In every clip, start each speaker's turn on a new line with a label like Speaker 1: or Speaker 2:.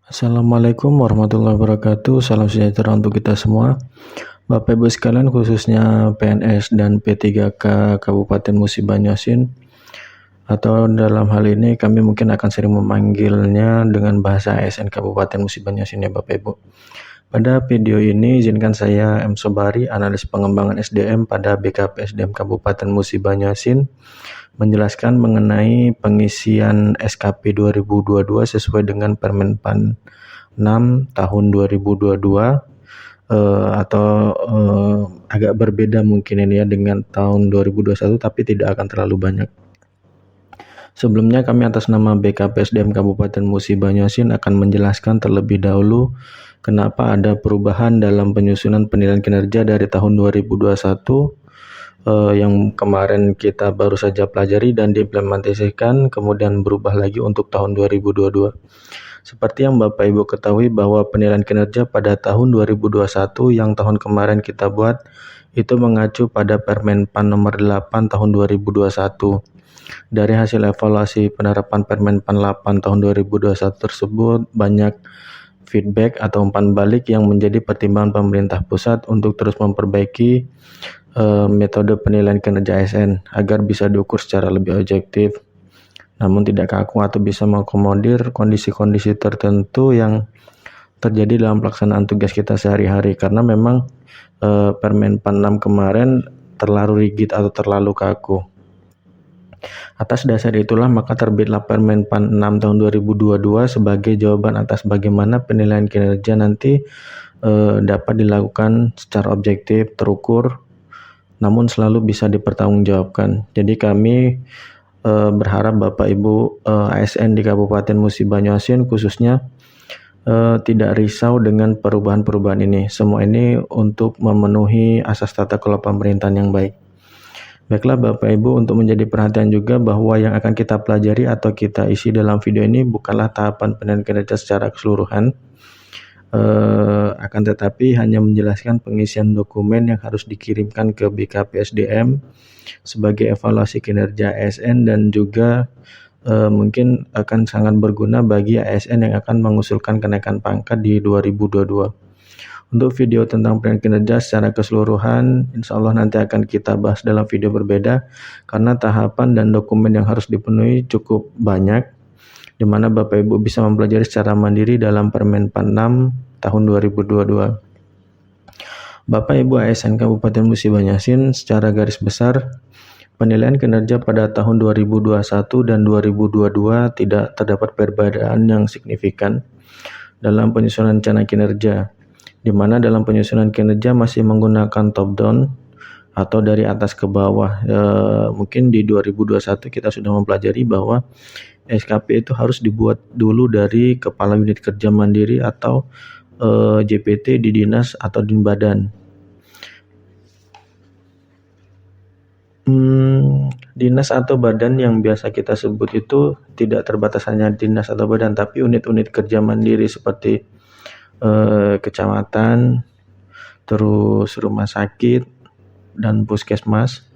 Speaker 1: Assalamualaikum warahmatullahi wabarakatuh. Salam sejahtera untuk kita semua. Bapak Ibu sekalian, khususnya PNS dan P3K Kabupaten Musi Banyuasin, atau dalam hal ini kami mungkin akan sering memanggilnya dengan bahasa ASN Kabupaten Musi Banyuasin ya Bapak Ibu. Pada video ini izinkan saya M. Sobari, analis pengembangan SDM pada BKP SDM Kabupaten Musi Banyuasin, menjelaskan mengenai pengisian SKP 2022 sesuai dengan Permenpan 6 tahun 2022 atau agak berbeda mungkin ini ya dengan tahun 2021, tapi tidak akan terlalu banyak. Sebelumnya kami atas nama BKP SDM Kabupaten Musi Banyuasin akan menjelaskan terlebih dahulu kenapa ada perubahan dalam penyusunan penilaian kinerja dari tahun 2021 yang kemarin kita baru saja pelajari dan diimplementasikan, kemudian berubah lagi untuk tahun 2022. Seperti yang Bapak Ibu ketahui bahwa penilaian kinerja pada tahun 2021 yang tahun kemarin kita buat itu mengacu pada Permenpan nomor 8 tahun 2021. Dari hasil evaluasi penerapan Permenpan 8 tahun 2021 tersebut, banyak feedback atau umpan balik yang menjadi pertimbangan pemerintah pusat untuk terus memperbaiki metode penilaian kinerja ASN agar bisa diukur secara lebih objektif, namun tidak kaku atau bisa mengakomodir kondisi-kondisi tertentu yang terjadi dalam pelaksanaan tugas kita sehari-hari, karena memang Permenpan 6 kemarin terlalu rigid atau terlalu kaku. Atas dasar itulah maka terbitlah Permenpan 6 tahun 2022 sebagai jawaban atas bagaimana penilaian kinerja nanti dapat dilakukan secara objektif, terukur, namun selalu bisa dipertanggungjawabkan. Jadi kami berharap Bapak Ibu ASN di Kabupaten Musi Banyuasin khususnya tidak risau dengan perubahan-perubahan ini. Semua ini untuk memenuhi asas tata kelola pemerintahan yang baik. Baiklah Bapak Ibu, untuk menjadi perhatian juga bahwa yang akan kita pelajari atau kita isi dalam video ini bukanlah tahapan penilaian kinerja secara keseluruhan, akan tetapi hanya menjelaskan pengisian dokumen yang harus dikirimkan ke BKP SDM sebagai evaluasi kinerja ASN, dan juga mungkin akan sangat berguna bagi ASN yang akan mengusulkan kenaikan pangkat di 2022. Untuk video tentang penilaian kinerja secara keseluruhan, insya Allah nanti akan kita bahas dalam video berbeda, karena tahapan dan dokumen yang harus dipenuhi cukup banyak, di mana Bapak Ibu bisa mempelajari secara mandiri dalam Permenpan 6 tahun 2022. Bapak Ibu ASN Kabupaten Musi Banyuasin, secara garis besar, penilaian kinerja pada tahun 2021 dan 2022 tidak terdapat perbedaan yang signifikan dalam penyusunan rencana kinerja, di mana dalam penyusunan kinerja masih menggunakan top down atau dari atas ke bawah. Mungkin di 2021 kita sudah mempelajari bahwa SKP itu harus dibuat dulu dari Kepala Unit Kerja Mandiri atau JPT di dinas atau di badan. Dinas atau badan yang biasa kita sebut itu tidak terbatas hanya dinas atau badan, tapi unit-unit kerja mandiri seperti kecamatan, terus rumah sakit, dan puskesmas.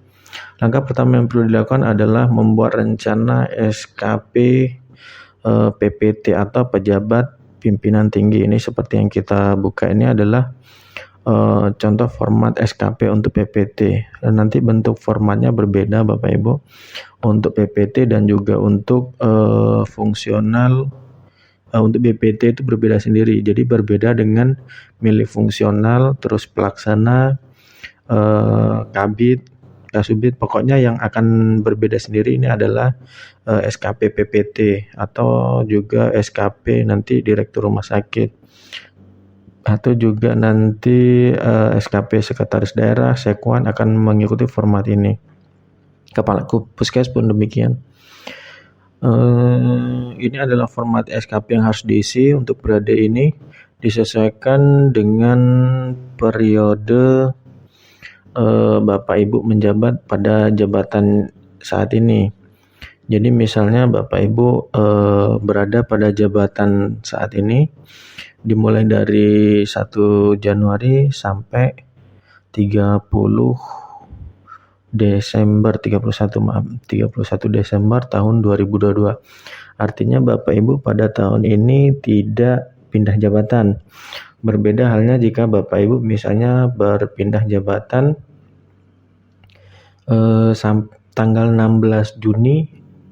Speaker 1: Langkah pertama yang perlu dilakukan adalah membuat rencana SKP PPT atau pejabat pimpinan tinggi. Ini seperti yang kita buka ini adalah contoh format SKP untuk PPT, dan nanti bentuk formatnya berbeda Bapak Ibu untuk PPT dan juga untuk fungsional. Untuk BPT itu berbeda sendiri, jadi berbeda dengan milik fungsional, terus pelaksana, kabid, kasubit. Pokoknya yang akan berbeda sendiri ini adalah SKP PPT atau juga SKP nanti direktur rumah sakit, atau juga nanti SKP sekretaris daerah, sekwan akan mengikuti format ini. Kepala puskes pun demikian. Ini adalah format SKP yang harus diisi untuk periode ini, disesuaikan dengan periode Bapak Ibu menjabat pada jabatan saat ini. Jadi misalnya Bapak Ibu berada pada jabatan saat ini dimulai dari 1 Januari sampai 31 Desember tahun 2022. Artinya Bapak Ibu pada tahun ini tidak pindah jabatan. Berbeda halnya jika Bapak Ibu misalnya berpindah jabatan tanggal 16 Juni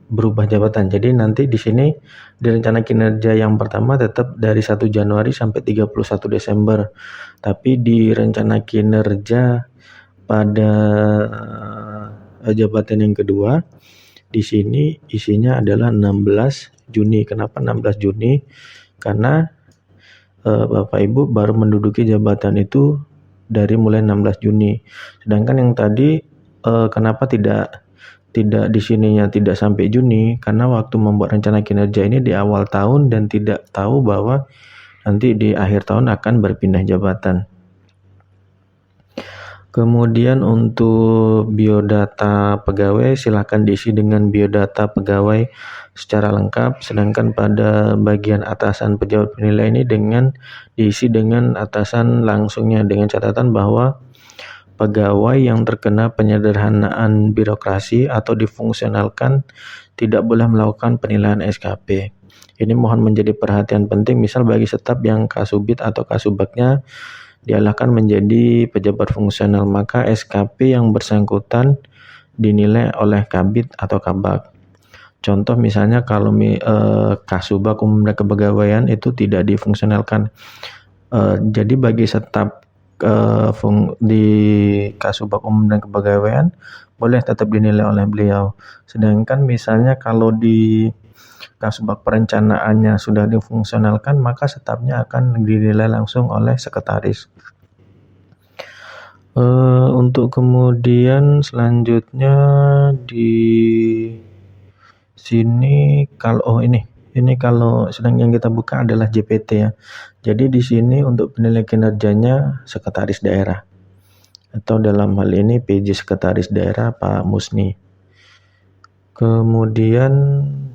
Speaker 1: berubah jabatan. Jadi nanti di sini di rencana kinerja yang pertama tetap dari 1 Januari sampai 31 Desember. Tapi di rencana kinerja pada jabatan yang kedua di sini isinya adalah 16 Juni. Kenapa 16 Juni? Karena Bapak Ibu baru menduduki jabatan itu dari mulai 16 Juni. Sedangkan yang tadi kenapa tidak di sininya tidak sampai Juni? Karena waktu membuat rencana kinerja ini di awal tahun dan tidak tahu bahwa nanti di akhir tahun akan berpindah jabatan. Kemudian untuk biodata pegawai silakan diisi dengan biodata pegawai secara lengkap, sedangkan pada bagian atasan pejabat penilai ini diisi dengan atasan langsungnya, dengan catatan bahwa pegawai yang terkena penyederhanaan birokrasi atau difungsionalkan tidak boleh melakukan penilaian SKP. Ini mohon menjadi perhatian penting, misal bagi staf yang kasubit atau kasubagnya dialahkan menjadi pejabat fungsional, maka SKP yang bersangkutan dinilai oleh kabit atau kabag. Contoh misalnya kalau kasubag umum dan kepegawaian itu tidak difungsionalkan. Jadi bagi staf di kasubag umum dan kepegawaian boleh tetap dinilai oleh beliau. Sedangkan misalnya kalau di kasubag perencanaannya sudah difungsionalkan, maka stafnya akan dinilai langsung oleh sekretaris. Untuk kemudian selanjutnya di sini kalau ini kalau sedang yang kita buka adalah JPT ya. Jadi di sini untuk penilai kinerjanya sekretaris daerah atau dalam hal ini PJ sekretaris daerah Pak Musni. Kemudian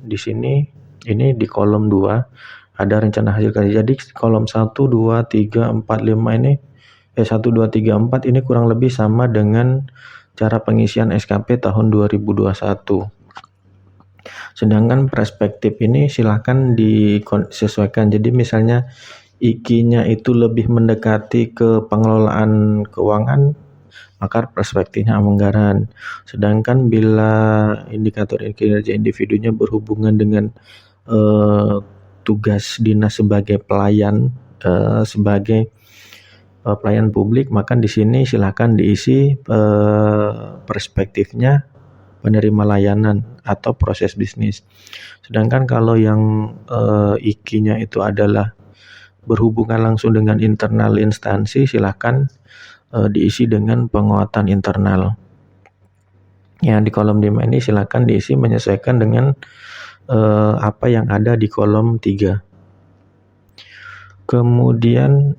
Speaker 1: di sini ini di kolom 2 ada rencana hasil kerja. Jadi kolom 1 2 3 4 5 ini 1 2 3 4 ini kurang lebih sama dengan cara pengisian SKP tahun 2021. Sedangkan perspektif ini silahkan disesuaikan. Jadi misalnya IKI-nya itu lebih mendekati ke pengelolaan keuangan, maka perspektifnya anggaran. Sedangkan bila indikator kinerja individunya berhubungan dengan tugas dinas sebagai pelayan pelayan publik, maka di sini silakan diisi perspektifnya penerima layanan atau proses bisnis. Sedangkan kalau yang IKI-nya itu adalah berhubungan langsung dengan internal instansi, silakan diisi dengan penguatan internal. Ya, di kolom 5 ini silakan diisi menyesuaikan dengan apa yang ada di kolom 3. Kemudian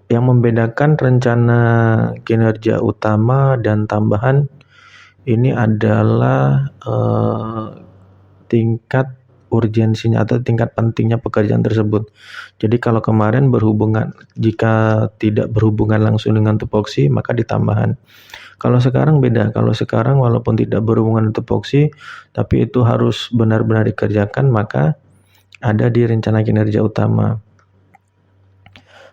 Speaker 1: yang membedakan rencana kinerja utama dan tambahan ini adalah tingkat urgensinya atau tingkat pentingnya pekerjaan tersebut. Jadi kalau kemarin jika tidak berhubungan langsung dengan tupoksi maka ditambahan. Kalau sekarang beda. Kalau sekarang walaupun tidak berhubungan dengan tupoksi tapi itu harus benar-benar dikerjakan, maka ada di rencana kinerja utama.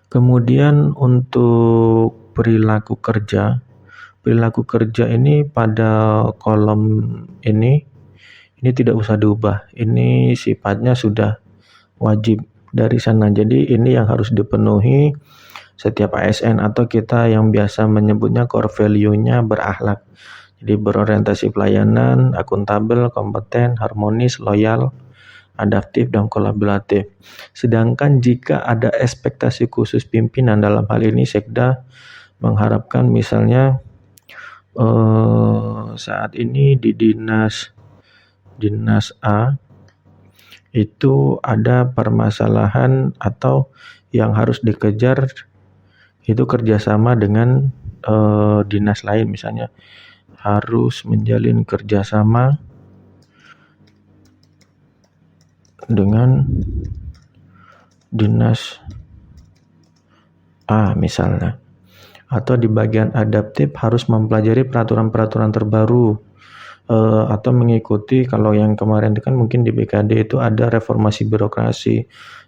Speaker 1: Kemudian untuk perilaku kerja ini pada kolom ini tidak usah diubah. Ini sifatnya sudah wajib dari sana. Jadi ini yang harus dipenuhi setiap ASN atau kita yang biasa menyebutnya core value-nya berakhlak. Jadi berorientasi pelayanan, akuntabel, kompeten, harmonis, loyal, adaptif, dan kolaboratif. Sedangkan jika ada ekspektasi khusus pimpinan, dalam hal ini Sekda mengharapkan misalnya saat ini di dinas A itu ada permasalahan atau yang harus dikejar itu kerjasama dengan dinas lain, misalnya harus menjalin kerjasama dengan dinas A misalnya, atau di bagian adaptif harus mempelajari peraturan-peraturan terbaru atau mengikuti, kalau yang kemarin itu kan mungkin di BKD itu ada reformasi birokrasi.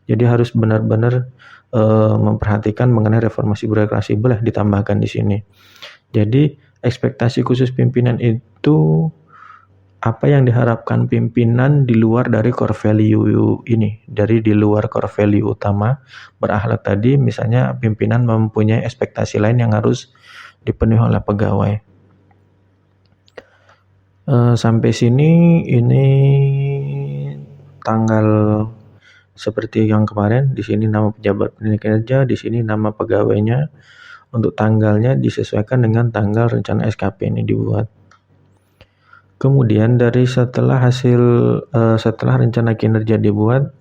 Speaker 1: Jadi harus benar-benar memperhatikan mengenai reformasi birokrasi, boleh ditambahkan di sini. Jadi ekspektasi khusus pimpinan itu apa yang diharapkan pimpinan di luar dari core value ini, dari di luar core value utama berakhlak tadi, misalnya pimpinan mempunyai ekspektasi lain yang harus dipenuhi oleh pegawai. Sampai sini ini tanggal seperti yang kemarin, di sini nama pejabat penilai kinerja, di sini nama pegawainya. Untuk tanggalnya disesuaikan dengan tanggal rencana SKP ini dibuat. Kemudian dari setelah rencana kinerja dibuat,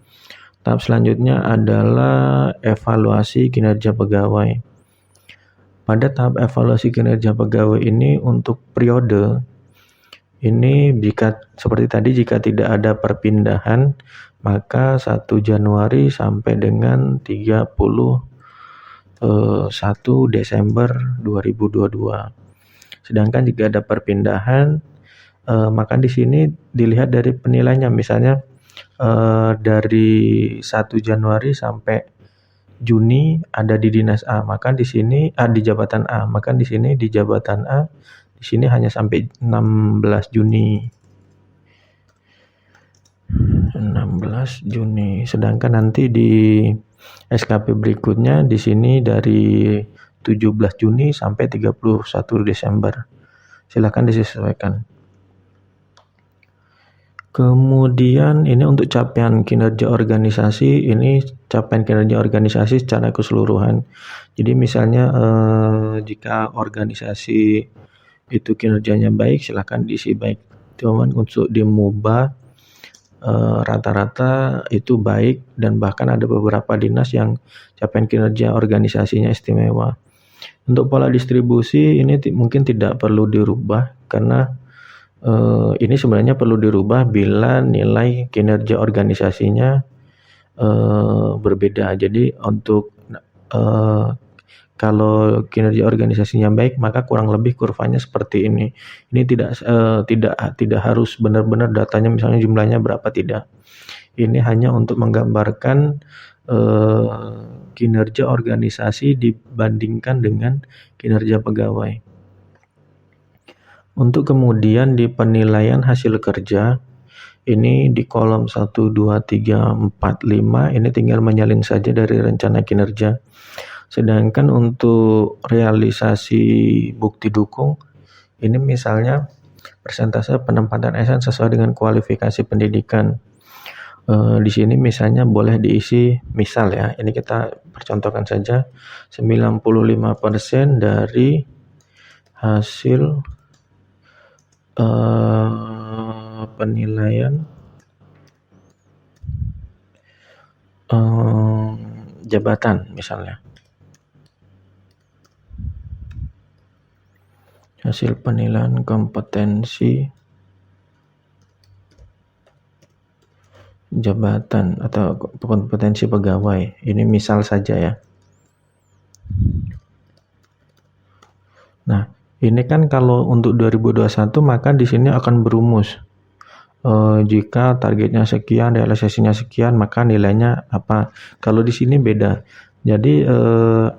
Speaker 1: tahap selanjutnya adalah evaluasi kinerja pegawai. Pada tahap evaluasi kinerja pegawai ini untuk periode ini, seperti tadi, jika tidak ada perpindahan, maka 1 Januari sampai dengan 31 Desember 2022. Sedangkan jika ada perpindahan, maka di sini dilihat dari penilainya, misalnya dari 1 Januari sampai Juni ada di dinas A, maka di sini di jabatan A, maka di sini di jabatan A di sini hanya sampai 16 Juni. 16 Juni. Sedangkan nanti di SKP berikutnya di sini dari 17 Juni sampai 31 Desember. Silakan disesuaikan. Kemudian ini untuk capaian kinerja organisasi, ini capaian kinerja organisasi secara keseluruhan. Jadi misalnya jika organisasi itu kinerjanya baik, silakan diisi baik. Cuman untuk di MUBA rata-rata itu baik, dan bahkan ada beberapa dinas yang capaian kinerja organisasinya istimewa. Untuk pola distribusi ini mungkin tidak perlu dirubah, karena ini sebenarnya perlu dirubah bila nilai kinerja organisasinya berbeda. Jadi untuk kalau kinerja organisasinya baik, maka kurang lebih kurvanya seperti ini. Ini tidak harus benar-benar datanya misalnya jumlahnya berapa, tidak. Ini hanya untuk menggambarkan kinerja organisasi dibandingkan dengan kinerja pegawai. Untuk kemudian di penilaian hasil kerja, ini di kolom 1, 2, 3, 4, 5, ini tinggal menyalin saja dari rencana kinerja. Sedangkan untuk realisasi bukti dukung, ini misalnya persentase penempatan ASN sesuai dengan kualifikasi pendidikan. Di sini misalnya boleh diisi, misal ya, ini kita percontohkan saja, 95% dari hasil penilaian jabatan misalnya. Hasil penilaian kompetensi jabatan atau kompetensi pegawai. Ini misal saja ya. Nah, ini kan kalau untuk 2021 maka di sini akan berumus. Jika targetnya sekian, realisasinya sekian, maka nilainya apa. Kalau di sini beda. Jadi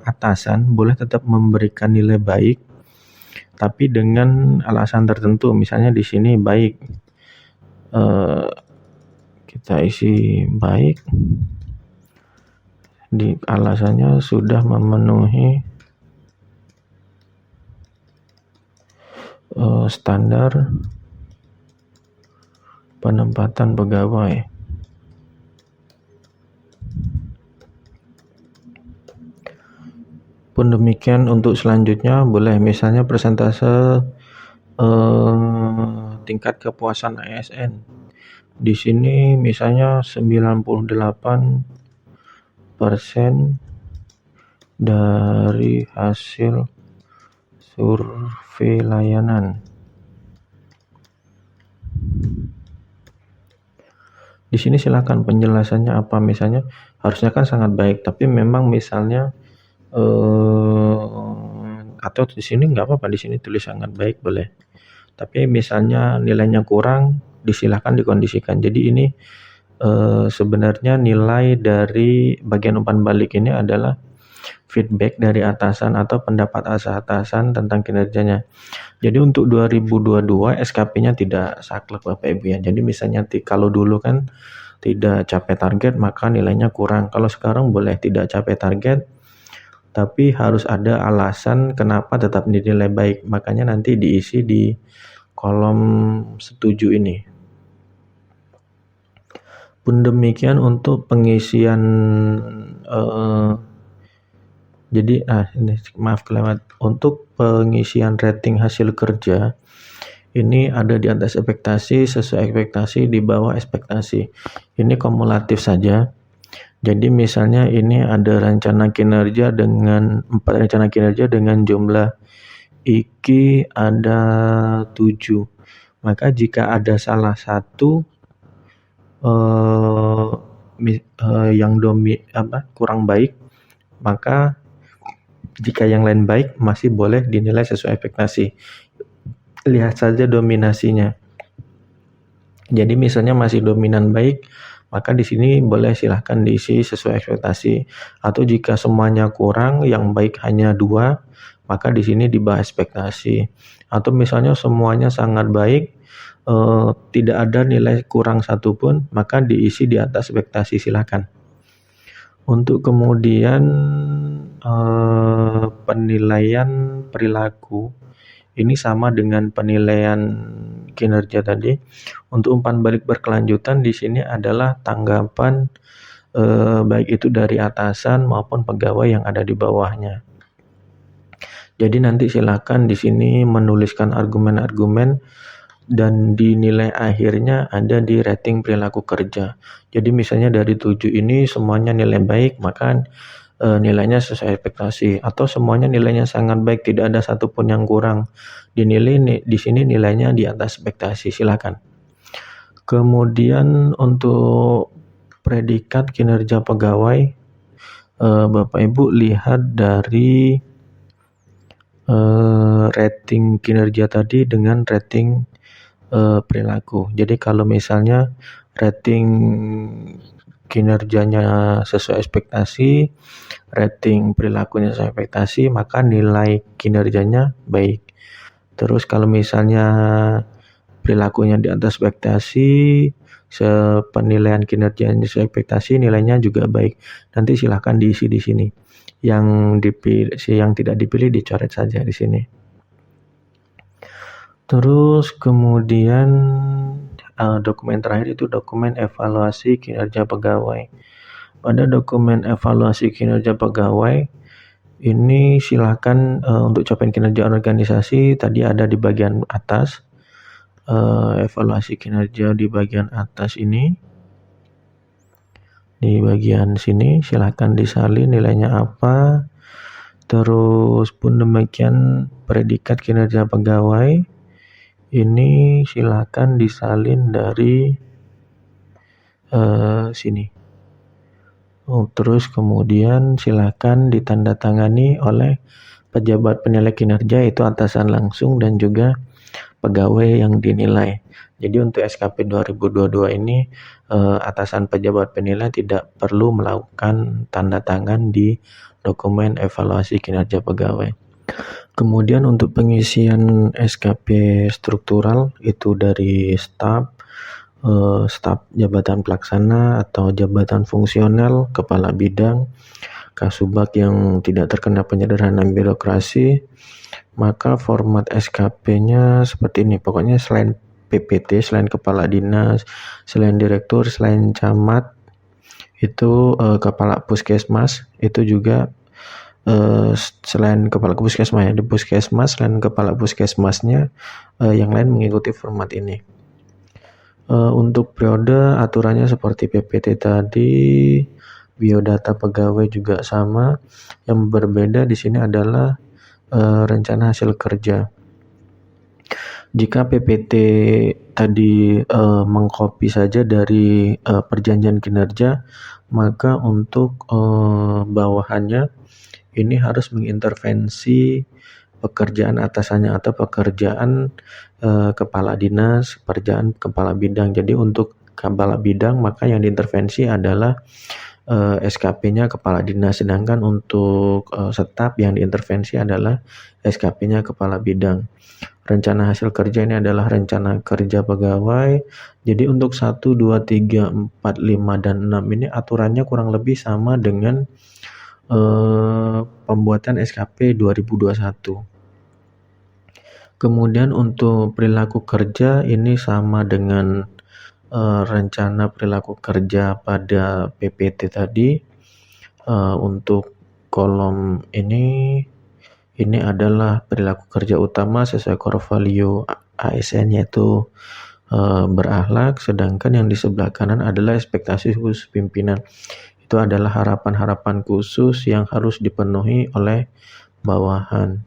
Speaker 1: atasan boleh tetap memberikan nilai baik, tapi dengan alasan tertentu. Misalnya di sini baik, kita isi baik, di alasannya sudah memenuhi standar penempatan pegawai. Pun demikian untuk selanjutnya boleh misalnya persentase tingkat kepuasan ASN. Di sini misalnya 98% dari hasil survei layanan. Di sini silakan penjelasannya apa, misalnya harusnya kan sangat baik, tapi memang misalnya atau di sini nggak apa-apa, di sini tulis sangat baik boleh. Tapi misalnya nilainya kurang, disilahkan dikondisikan. Jadi ini sebenarnya nilai dari bagian umpan balik ini adalah feedback dari atasan atau pendapat atasan tentang kinerjanya. Jadi untuk 2022 SKP-nya tidak saklek Bapak Ibu ya. Jadi misalnya kalau dulu kan tidak capai target maka nilainya kurang. Kalau sekarang boleh tidak capai target tapi harus ada alasan kenapa tetap dinilai baik. Makanya nanti diisi di kolom setuju ini. Pun demikian untuk pengisian ini maaf kelewat. Untuk pengisian rating hasil kerja ini ada di atas ekspektasi, sesuai ekspektasi, di bawah ekspektasi. Ini kumulatif saja. Jadi misalnya ini ada rencana kinerja dengan 4 rencana kinerja dengan jumlah IKI ada 7. Maka jika ada salah satu yang kurang baik, maka jika yang lain baik masih boleh dinilai sesuai ekspektasi. Lihat saja dominasinya. Jadi misalnya masih dominan baik, maka di sini boleh silahkan diisi sesuai ekspektasi. Atau jika semuanya kurang, yang baik hanya 2, maka di sini di bawah ekspektasi. Atau misalnya semuanya sangat baik, tidak ada nilai kurang satupun, maka diisi di atas ekspektasi, silakan. Untuk kemudian penilaian perilaku ini sama dengan penilaian kinerja tadi. Untuk umpan balik berkelanjutan di sini adalah tanggapan baik itu dari atasan maupun pegawai yang ada di bawahnya. Jadi nanti silakan di sini menuliskan argumen-argumen dan di nilai akhirnya ada di rating perilaku kerja. Jadi misalnya dari 7 ini semuanya nilai baik, maka nilainya sesuai ekspektasi. Atau semuanya nilainya sangat baik, tidak ada satupun yang kurang. Dinilai di sini nilainya di atas ekspektasi, silakan. Kemudian untuk predikat kinerja pegawai, Bapak Ibu lihat dari rating kinerja tadi dengan rating perilaku. Jadi kalau misalnya rating kinerjanya sesuai ekspektasi, rating perilakunya sesuai ekspektasi, maka nilai kinerjanya baik. Terus kalau misalnya perilakunya di atas ekspektasi, penilaian kinerjanya sesuai ekspektasi, nilainya juga baik. Nanti silahkan diisi di sini. Yang tidak dipilih dicoret saja di sini. Terus kemudian dokumen terakhir itu dokumen evaluasi kinerja pegawai. Pada dokumen evaluasi kinerja pegawai ini silakan untuk capaian kinerja organisasi tadi ada di bagian atas. Evaluasi kinerja di bagian atas ini. Di bagian sini silakan disalin nilainya apa. Terus pun demikian predikat kinerja pegawai. Ini silakan disalin dari sini. Terus kemudian silakan ditandatangani oleh pejabat penilai kinerja, itu atasan langsung dan juga pegawai yang dinilai. Jadi untuk SKP 2022 ini atasan pejabat penilai tidak perlu melakukan tanda tangan di dokumen evaluasi kinerja pegawai. Kemudian untuk pengisian SKP struktural itu dari staf jabatan pelaksana atau jabatan fungsional, kepala bidang, kasubag yang tidak terkena penyederhanaan birokrasi, maka format SKP-nya seperti ini. Pokoknya selain PPT, selain kepala dinas, selain direktur, selain camat, itu kepala puskesmas, itu juga selain kepala puskesmas ya, di puskesmas selain kepala puskesmasnya yang lain mengikuti format ini. Untuk periode aturannya seperti PPT tadi, biodata pegawai juga sama. Yang berbeda di sini adalah rencana hasil kerja. Jika PPT tadi mengcopy saja dari perjanjian kinerja, maka untuk bawahannya ini harus mengintervensi pekerjaan atasannya atau pekerjaan kepala dinas, pekerjaan kepala bidang. Jadi untuk kepala bidang maka yang diintervensi adalah SKP-nya kepala dinas, sedangkan untuk staf yang diintervensi adalah SKP-nya kepala bidang. Rencana hasil kerja ini adalah rencana kerja pegawai. Jadi untuk 1, 2, 3, 4, 5, dan 6 ini aturannya kurang lebih sama dengan pembuatan SKP 2021. Kemudian untuk perilaku kerja ini sama dengan rencana perilaku kerja pada PPT tadi. Untuk kolom ini adalah perilaku kerja utama sesuai core value ASN, yaitu berakhlak, sedangkan yang di sebelah kanan adalah ekspektasi khusus pimpinan. Itu adalah harapan-harapan khusus yang harus dipenuhi oleh bawahan.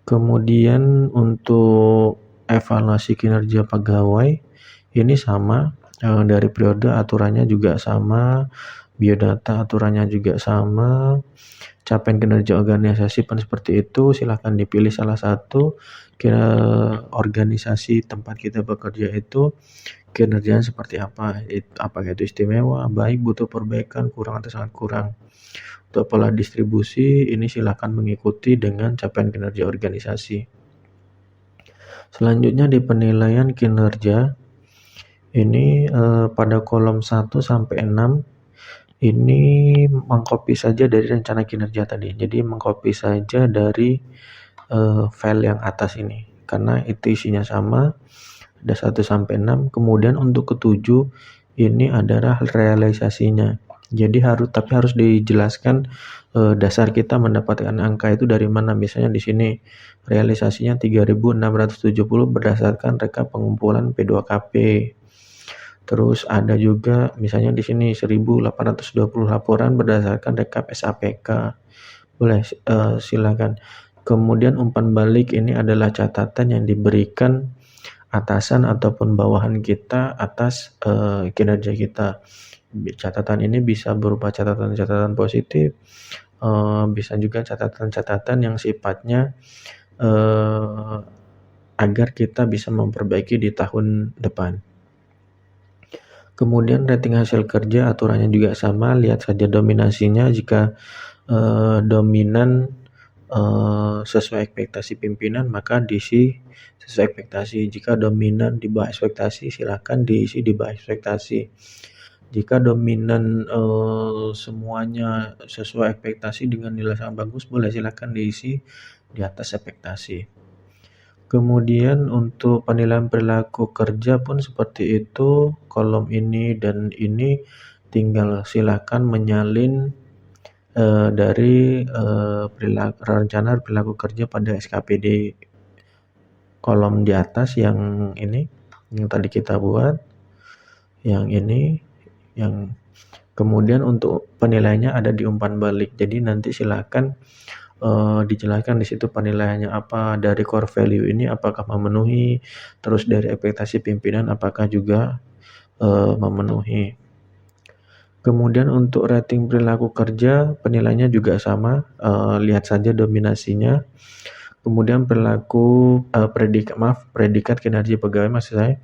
Speaker 1: Kemudian untuk evaluasi kinerja pegawai ini sama, dari periode aturannya juga sama, biodata aturannya juga sama, capaian kinerja organisasi pun seperti itu. Silahkan dipilih salah satu. Organisasi tempat kita bekerja itu kinerjanya seperti apa, apakah itu istimewa, baik, butuh perbaikan, kurang atau sangat kurang. Untuk pola distribusi ini silakan mengikuti dengan capaian kinerja organisasi. Selanjutnya di penilaian kinerja ini pada kolom 1 sampai 6 ini mengcopy saja dari rencana kinerja tadi. Jadi mengcopy saja dari file yang atas ini karena itu isinya sama, ada 1 sampai 6. Kemudian untuk ke-7 ini adalah realisasinya. Jadi harus dijelaskan dasar kita mendapatkan angka itu dari mana. Misalnya di sini realisasinya 3.670 berdasarkan rekap pengumpulan P2KP. Terus ada juga misalnya di sini 1.820 laporan berdasarkan rekap SAPK. Boleh silakan. Kemudian umpan balik ini adalah catatan yang diberikan atasan ataupun bawahan kita atas kinerja kita. Catatan ini bisa berupa catatan-catatan positif, bisa juga catatan-catatan yang sifatnya agar kita bisa memperbaiki di tahun depan. Kemudian rating hasil kerja aturannya juga sama, lihat saja dominasinya. Jika dominan sesuai ekspektasi pimpinan maka diisi sesuai ekspektasi. Jika dominan di bawah ekspektasi silakan diisi di bawah ekspektasi. Jika dominan semuanya sesuai ekspektasi dengan nilai sangat bagus, boleh silakan diisi di atas ekspektasi. Kemudian untuk penilaian perilaku kerja pun seperti itu, kolom ini dan ini tinggal silakan menyalin dari rencana perilaku kerja pada SKPD kolom di atas yang ini, yang tadi kita buat, yang ini, yang kemudian untuk penilaiannya ada di umpan balik. Jadi nanti silakan dijelaskan di situ penilaiannya apa, dari core value ini apakah memenuhi, terus dari ekspektasi pimpinan apakah juga memenuhi. Kemudian untuk rating perilaku kerja penilaiannya juga sama, lihat saja dominasinya. Kemudian perilaku predikat kinerja pegawai maksud saya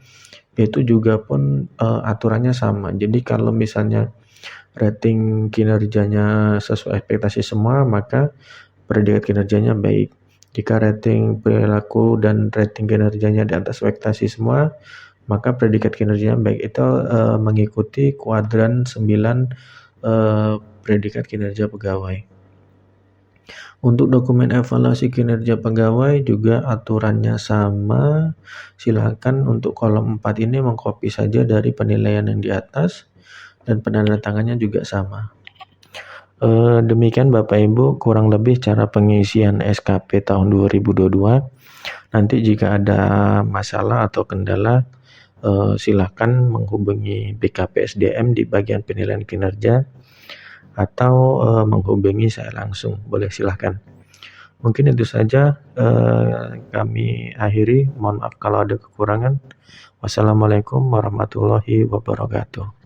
Speaker 1: itu juga pun aturannya sama. Jadi kalau misalnya rating kinerjanya sesuai ekspektasi semua maka predikat kinerjanya baik. Jika rating perilaku dan rating kinerjanya di atas ekspektasi semua maka predikat kinerjanya baik. Itu mengikuti kuadran 9 predikat kinerja pegawai. Untuk dokumen evaluasi kinerja pegawai juga aturannya sama. Silakan untuk kolom 4 ini mengcopy saja dari penilaian yang di atas dan penandatangannya juga sama. Demikian Bapak Ibu kurang lebih cara pengisian SKP tahun 2022. Nanti jika ada masalah atau kendala silakan menghubungi BKP SDM di bagian penilaian kinerja atau menghubungi saya langsung, boleh silakan. Mungkin itu saja kami akhiri. Mohon maaf kalau ada kekurangan. Wassalamualaikum warahmatullahi wabarakatuh.